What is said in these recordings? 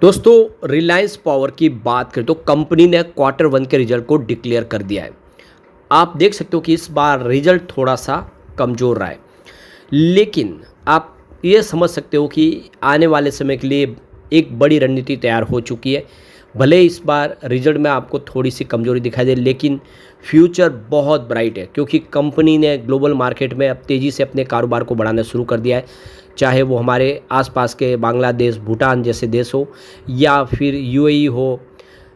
दोस्तों रिलायंस पावर की बात करें तो कंपनी ने क्वार्टर वन के रिजल्ट को डिक्लेयर कर दिया है। आप देख सकते हो कि इस बार रिजल्ट थोड़ा सा कमज़ोर रहा है, लेकिन आप ये समझ सकते हो कि आने वाले समय के लिए एक बड़ी रणनीति तैयार हो चुकी है। भले इस बार रिजल्ट में आपको थोड़ी सी कमज़ोरी दिखाई दे, लेकिन फ्यूचर बहुत ब्राइट है क्योंकि कंपनी ने ग्लोबल मार्केट में अब तेज़ी से अपने कारोबार को बढ़ाना शुरू कर दिया है। चाहे वो हमारे आसपास के बांग्लादेश, भूटान जैसे देश हो या फिर यूएई हो,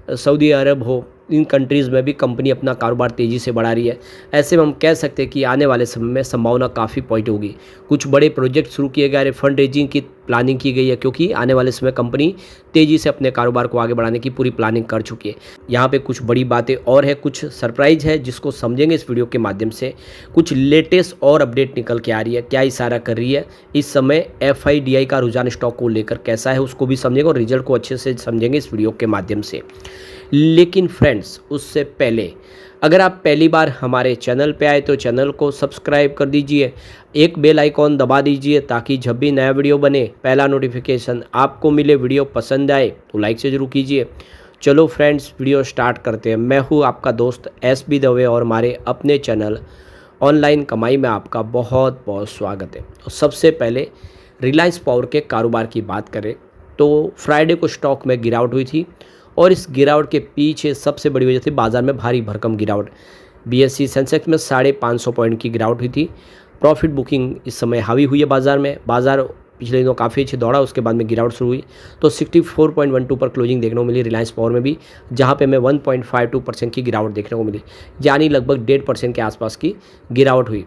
सऊदी अरब हो, इन कंट्रीज़ में भी कंपनी अपना कारोबार तेज़ी से बढ़ा रही है। ऐसे में हम कह सकते हैं कि आने वाले समय में संभावना काफ़ी पॉजिटिव होगी। कुछ बड़े प्रोजेक्ट शुरू किए गए हैं, फंड रेजिंग की प्लानिंग की गई है क्योंकि आने वाले समय कंपनी तेज़ी से अपने कारोबार को आगे बढ़ाने की पूरी प्लानिंग कर चुकी है। यहाँ पे कुछ बड़ी बातें और है, कुछ सरप्राइज़ है जिसको समझेंगे इस वीडियो के माध्यम से। कुछ लेटेस्ट और अपडेट निकल के आ रही है, क्या इशारा कर रही है इस समय एफआईडीआई का रुझान स्टॉक को लेकर कैसा है उसको भी समझेंगे और रिजल्ट को अच्छे से समझेंगे इस वीडियो के माध्यम से। लेकिन फ्रेंड्स उससे पहले अगर आप पहली बार हमारे चैनल पे आए तो चैनल को सब्सक्राइब कर दीजिए, एक बेल आइकॉन दबा दीजिए ताकि जब भी नया वीडियो बने पहला नोटिफिकेशन आपको मिले। वीडियो पसंद आए तो लाइक से ज़रूर कीजिए। चलो फ्रेंड्स वीडियो स्टार्ट करते हैं। मैं हूँ आपका दोस्त एसबी दवे और हमारे अपने चैनल ऑनलाइन कमाई में आपका बहुत बहुत स्वागत है। तो सबसे पहले रिलायंस पावर के कारोबार की बात करें तो फ्राइडे को स्टॉक में गिरावट हुई थी और इस गिरावट के पीछे सबसे बड़ी वजह थी बाज़ार में भारी भरकम गिरावट। बीएसई सेंसेक्स में 550 पॉइंट की गिरावट हुई थी। प्रॉफिट बुकिंग इस समय हावी हुई है बाज़ार में। बाज़ार पिछले दिनों काफ़ी अच्छी दौड़ा, उसके बाद में गिरावट शुरू हुई तो 64.12 पर क्लोजिंग देखने को मिली रिलायंस पावर में भी, जहाँ पे हमें 1.52% की गिरावट देखने को मिली, यानी लगभग 1.5% के आसपास की गिरावट हुई।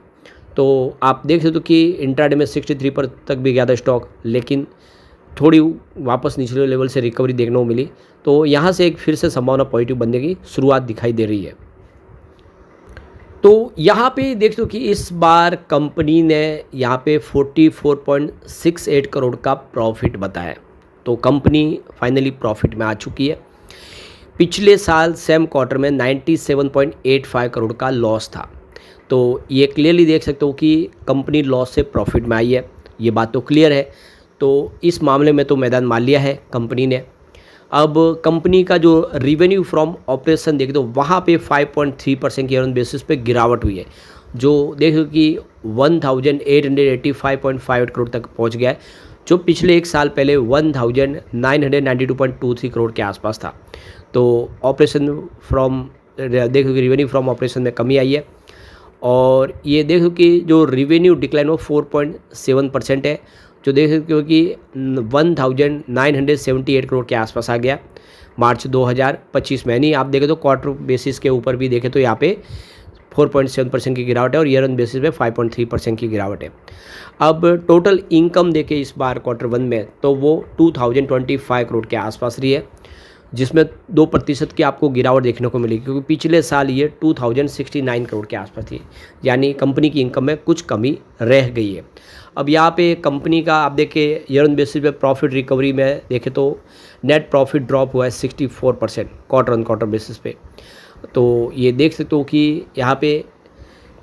तो आप देख सकते हो कि इंट्राडे में 63 पर तक भी गया था स्टॉक, लेकिन थोड़ी वापस निचले लेवल से रिकवरी देखने को मिली। तो यहाँ से एक फिर से संभावना पॉजिटिव बनने की शुरुआत दिखाई दे रही है। तो यहाँ पे देख लो कि इस बार कंपनी ने यहाँ पे 44.68 करोड़ का प्रॉफिट बताया। तो कंपनी फाइनली प्रॉफिट में आ चुकी है। पिछले साल सेम क्वार्टर में 97.85 करोड़ का लॉस था। तो ये क्लियरली देख सकते हो कि कंपनी लॉस से प्रॉफिट में आई है, ये बात तो क्लियर है। तो इस मामले में तो मैदान मार लिया है कंपनी ने। अब कंपनी का जो रिवेन्यू फ्रॉम ऑपरेशन देखें तो वहाँ पे 5.3% की ईयर ऑन बेसिस पे गिरावट हुई है, जो देखो कि 1885.58 करोड़ तक पहुँच गया है, जो पिछले एक साल पहले 1992.23 करोड़ के आसपास था। तो ऑपरेशन फ्रॉम देखो कि रिवेन्यू फ्रॉम ऑपरेशन में कमी आई है और ये देखो कि जो रिवेन्यू डिक्लाइन वो 4.7% है, जो देख सकते हो कि 1978 करोड़ के आसपास आ गया मार्च 2025 में। नहीं आप देखें तो क्वार्टर बेसिस के ऊपर भी देखें तो यहाँ पे 4.7% की गिरावट है और ईयर ऑन बेसिस पे 5.3% की गिरावट है। अब टोटल इनकम देखें इस बार क्वार्टर वन में तो वो 2025 करोड़ के आसपास रही है, जिसमें 2% की आपको गिरावट देखने को मिली क्योंकि पिछले साल ये 2069 करोड़ के आसपास थी, यानी कंपनी की इनकम में कुछ कमी रह गई है। अब यहाँ पे कंपनी का आप देखें ईयर ऑन बेसिस पे प्रॉफिट रिकवरी में देखें तो नेट प्रॉफिट ड्रॉप हुआ है 64% क्वार्टर ऑन क्वार्टर बेसिस पे। तो ये देख सकते हो कि यहाँ पे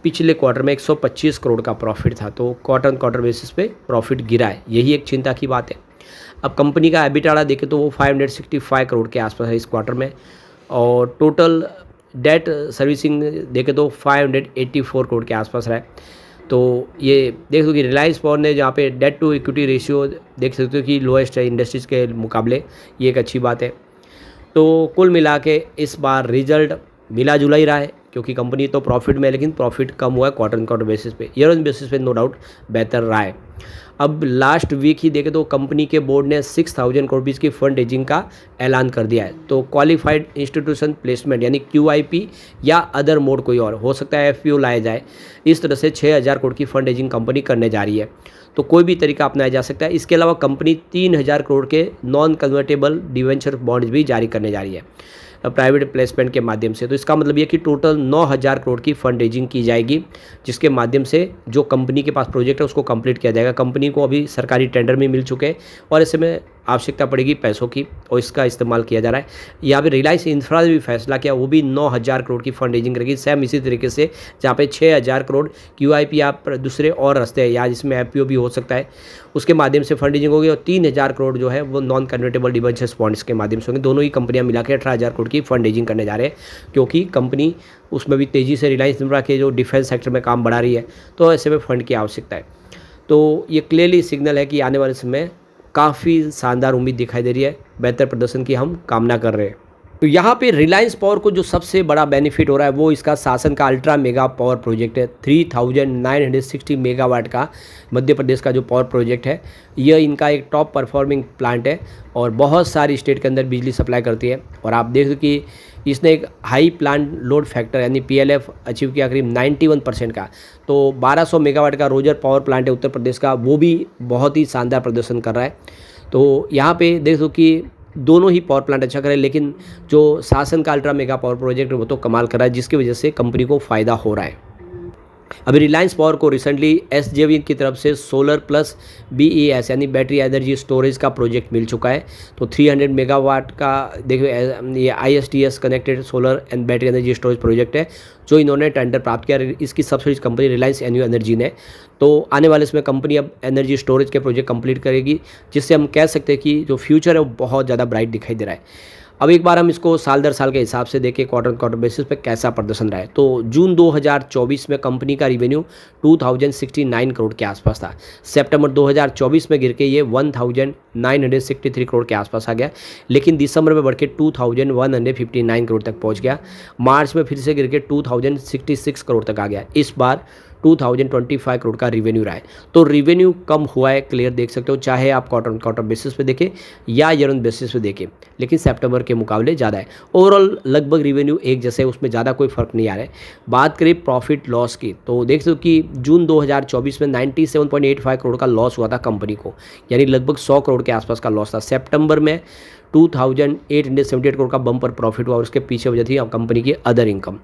पिछले क्वार्टर में 125 करोड़ का प्रॉफिट था, तो क्वार्टर ऑन क्वार्टर बेसिस पे प्रॉफिट गिरा है, यही एक चिंता की बात है। अब कंपनी का एबिटाडा देखें तो वो 565 करोड़ के आसपास है इस क्वार्टर में और टोटल डेट सर्विसिंग देखें तो 584 करोड़ के आसपास रहा है। तो ये देख सकते हो कि रिलायंस पावर ने जहाँ पे डेट टू इक्विटी रेशियो देख सकते हो कि लोएस्ट है इंडस्ट्रीज के मुकाबले, ये एक अच्छी बात है। तो कुल मिला के इस बार रिजल्ट मिला जुला ही रहा है क्योंकि कंपनी तो प्रॉफिट में, लेकिन प्रॉफिट कम हुआ है क्वार्टर ऑन क्वार्टर बेसिस पे। ईयर ऑन बेसिस पे नो डाउट बेहतर रहा है। अब लास्ट वीक ही देखें तो कंपनी के बोर्ड ने 6000 करोड़ रुपीज़ की फंड रेजिंग का ऐलान कर दिया है। तो क्वालिफाइड इंस्टीट्यूशन प्लेसमेंट यानी QIP या अदर मोड कोई और हो सकता है, FPO लाया जाए। इस तरह से 6000 करोड़ की फंड रेजिंग कंपनी करने जा रही है, तो कोई भी तरीका अपनाया जा सकता है। इसके अलावा कंपनी 3000 करोड़ के नॉन कन्वर्टेबल डिवेंचर बॉन्ड्स भी जारी करने जा रही है प्राइवेट प्लेसमेंट के माध्यम से। तो इसका मतलब ये कि टोटल 9000 करोड़ की फंड रेजिंग की जाएगी, जिसके माध्यम से जो कंपनी के पास प्रोजेक्ट है उसको कंप्लीट किया जाएगा। कंपनी को अभी सरकारी टेंडर में मिल चुके हैं और ऐसे में आवश्यकता पड़ेगी पैसों की और इसका इस्तेमाल किया जा रहा है। यहाँ पे रिलायंस इंफ्रा ने भी फैसला किया, वो भी 9,000 करोड़ की फंड रेजिंग करेगी। सेम इसी तरीके से जहाँ पे 6,000 करोड़ QIP या दूसरे और रास्ते हैं या जिसमें IPO भी हो सकता है, उसके माध्यम से फंड रेजिंग होगी और 3,000 करोड़ जो है वो नॉन कन्वर्टेबल डिबेंचर्स बॉन्ड्स के माध्यम से होंगे। दोनों ही कंपनियां मिला के 18,000 करोड़ की फंड रेजिंग करने जा रहे हैं, क्योंकि कंपनी उसमें भी तेज़ी से रिलायंस इंफ्रा के जो डिफेंस सेक्टर में काम बढ़ा रही है, तो ऐसे में फंड की आवश्यकता है। तो ये क्लियरली सिग्नल है कि आने वाले समय काफ़ी शानदार उम्मीद दिखाई दे रही है, बेहतर प्रदर्शन की हम कामना कर रहे हैं। तो यहाँ पे रिलायंस पावर को जो सबसे बड़ा बेनिफिट हो रहा है वो इसका शासन का अल्ट्रा मेगा पावर प्रोजेक्ट है। 3,960 मेगावाट का मध्य प्रदेश का जो पावर प्रोजेक्ट है, यह इनका एक टॉप परफॉर्मिंग प्लांट है और बहुत सारी स्टेट के अंदर बिजली सप्लाई करती है। और आप देख सकते कि इसने एक हाई प्लांट लोड फैक्टर यानी PLF अचीव किया करीब 91% का। तो 1200 मेगावाट का रोजर पावर प्लांट है उत्तर प्रदेश का, वो भी बहुत ही शानदार प्रदर्शन कर रहा है। तो यहाँ पे देख दो कि दोनों ही पावर प्लांट अच्छा करें, लेकिन जो शासन का अल्ट्रा मेगा पावर प्रोजेक्ट है वो तो कमाल कर रहा है, जिसकी वजह से कंपनी को फ़ायदा हो रहा है। अभी रिलायंस पावर को रिसेंटली SJV की तरफ से सोलर प्लस BES यानी बैटरी एनर्जी स्टोरेज का प्रोजेक्ट मिल चुका है। तो 300 मेगावाट का देखिए ये ISTS connected solar and battery energy storage project है जो इन्होंने टेंडर प्राप्त किया। इसकी सब्सिडी कंपनी रिलायंस एनर्जी ने। तो आने वाले इसमें कंपनी अब एनर्जी स्टोरेज के प्रोजेक्ट कंप्लीट करेगी, जिससे हम कह सकते हैं कि जो फ्यूचर है वो बहुत ज़्यादा ब्राइट दिखाई दे रहा है। अब एक बार हम इसको साल दर साल के हिसाब से देखें क्वार्टर क्वार्टर बेसिस पे कैसा प्रदर्शन रहा है। तो जून 2024 में कंपनी का रिवेन्यू 2,069 करोड़ के आसपास था। सितंबर 2024 में गिर के ये 1,963 करोड़ के आसपास आ गया, लेकिन दिसंबर में बढ़ के 2,159 करोड़ तक पहुंच गया। मार्च में फिर से गिर के 2,066 करोड़ तक आ गया। इस बार 2,025 करोड़ का रिवेन्यू रहा है। तो रिवेन्यू कम हुआ है, क्लियर देख सकते हो, चाहे आप क्वार्टर क्वार्टर बेसिस पे देखें या ईयर ऑन बेसिस पे देखें, लेकिन सितंबर के मुकाबले ज़्यादा है। ओवरऑल लगभग रिवेन्यू एक जैसे है, उसमें ज़्यादा कोई फर्क नहीं आ रहा है। बात करें प्रॉफिट लॉस की, तो देख सकते हो कि जून 2024 में 97.85 करोड़ का लॉस हुआ था कंपनी को, यानी लगभग 100 करोड़ के आसपास का लॉस था। सितंबर में 2,878 करोड़ का बम्पर प्रॉफिट हुआ और उसके पीछे वजह थी कंपनी की अदर इनकम।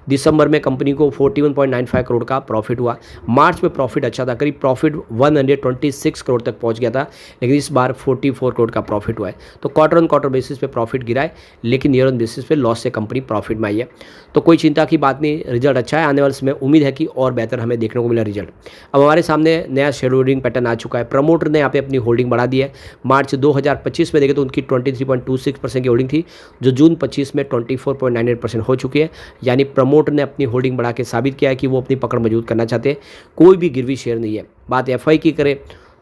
दिसंबर में कंपनी को 41.95 करोड़ का प्रॉफिट हुआ। मार्च में प्रॉफिट अच्छा था, करीब प्रॉफिट 126 करोड़ तक पहुंच गया था, लेकिन इस बार 44 करोड़ का प्रॉफिट हुआ है। तो क्वार्टर ऑन क्वार्टर बेसिस पे प्रॉफिट गिरा है, लेकिन ईयर ऑन बेसिस पे लॉस से कंपनी प्रॉफिट में आई है। तो कोई चिंता की बात नहीं, रिजल्ट अच्छा है। आने वाले समय उम्मीद है कि और बेहतर हमें देखने को मिला रिजल्ट। अब हमारे सामने नया शेयर होल्डिंग पैटर्न आ चुका है। प्रमोटर ने यहाँ पे अपनी होल्डिंग बढ़ा दी है। मार्च 2025 में देखें तो उनकी 23.26% की होल्डिंग थी, जो जून 25 में 24.98% हो चुकी है। यानी प्रमोटर ने अपनी होल्डिंग बढ़ा के साबित किया है कि वो अपनी पकड़ मजबूत करना चाहते हैं। कोई भी गिरवी शेयर नहीं है। बात FI की करें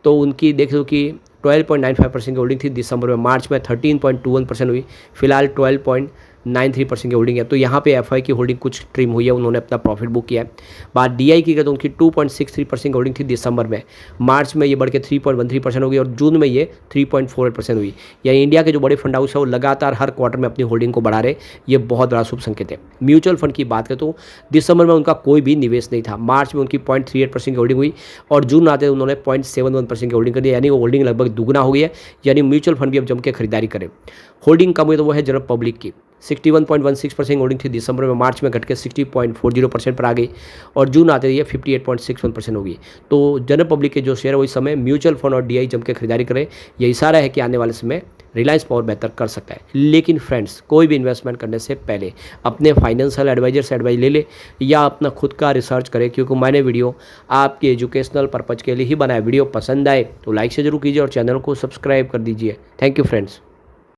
तो उनकी देख लो कि 12.95% की होल्डिंग थी दिसंबर में। मार्च में 13.21% हुई, फिलहाल 12.93% की होल्डिंग है। तो यहाँ पे FI की होल्डिंग कुछ ट्रिम हुई है, उन्होंने अपना प्रॉफिट बुक किया है। बात DI की करें तो उनकी 2.63% की होल्डिंग थी दिसंबर में। मार्च में ये बढ़ के 3.13% हो गई और जून में ये 3.48% हुई। यानी इंडिया के जो बड़े फंड हाउस है वो लगातार हर क्वार्टर में अपनी होल्डिंग को बढ़ा रहे, ये बहुत बड़ा शुभ संकेत है। म्यूचुअल फंड की बात करें तो दिसंबर में उनका कोई भी निवेश नहीं था। मार्च में उनकी 0.38% की होल्डिंग हुई और जून आते उन्होंने 0.71% की होल्डिंग कर दी, यानी वो होल्डिंग लगभग दुगना हो गई है। यानी म्यूचुअल फंड भी अब जम के खरीदारी करें। होल्डिंग कम हुई तो वो है जनरल पब्लिक की, 61.16% होल्डिंग थी दिसंबर में। मार्च में घट के 60.40% पर आ गई और जून आते ही 58.61% होगी। तो जनरल पब्लिक के जो शेयर है वो इस समय म्यूचुअल फंड और DI जम के खरीदारी करें। ये इशारा है कि आने वाले समय रिलायंस पावर बेहतर कर सकता है। लेकिन फ्रेंड्स, कोई भी इन्वेस्टमेंट करने से पहले अपने फाइनेंशियल एडवाइजर से एडवाइस ले ले या अपना खुद का रिसर्च करें, क्योंकि मैंने वीडियो आपके एजुकेशनल पर्पज़ के लिए ही बनाया। वीडियो पसंद आए तो लाइक से जरूर कीजिए और चैनल को सब्सक्राइब कर दीजिए। Thank you friends.